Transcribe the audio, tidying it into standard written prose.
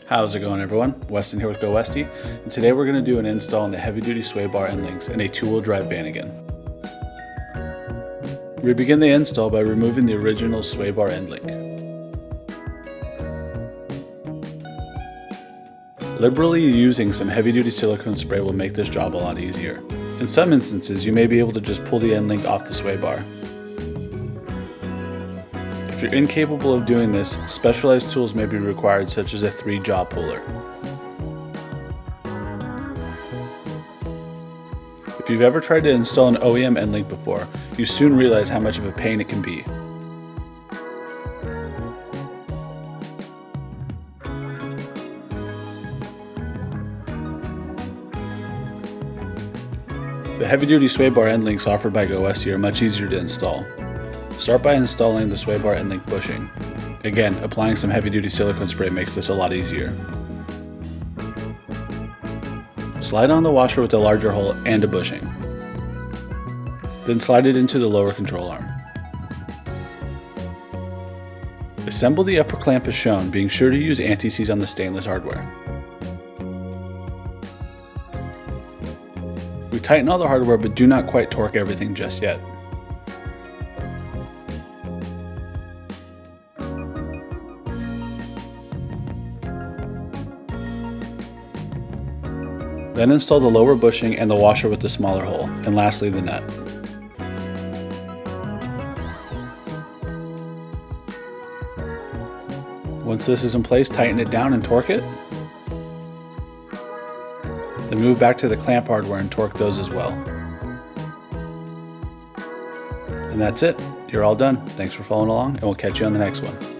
How's it going, everyone? Weston here with GoWesty, and today we're going to do an install on the heavy-duty sway bar end links in a two-wheel drive Vanagon. We begin the install by removing the original sway bar end link. Liberally using some heavy-duty silicone spray will make this job a lot easier. In some instances, you may be able to just pull the end link off the sway bar. If you're incapable of doing this, specialized tools may be required, such as a 3-jaw puller. If you've ever tried to install an OEM end link before, you soon realize how much of a pain it can be. The heavy-duty sway bar end links offered by GoWesty are much easier to install. Start by installing the sway bar end link bushing. Again, applying some heavy-duty silicone spray makes this a lot easier. Slide on the washer with a larger hole and a bushing. Then slide it into the lower control arm. Assemble the upper clamp as shown, being sure to use anti-seize on the stainless hardware. We tighten all the hardware but do not quite torque everything just yet. Then install the lower bushing and the washer with the smaller hole, and lastly the nut. Once this is in place, tighten it down and torque it. Then move back to the clamp hardware and torque those as well. And that's it. You're all done. Thanks for following along, and we'll catch you on the next one.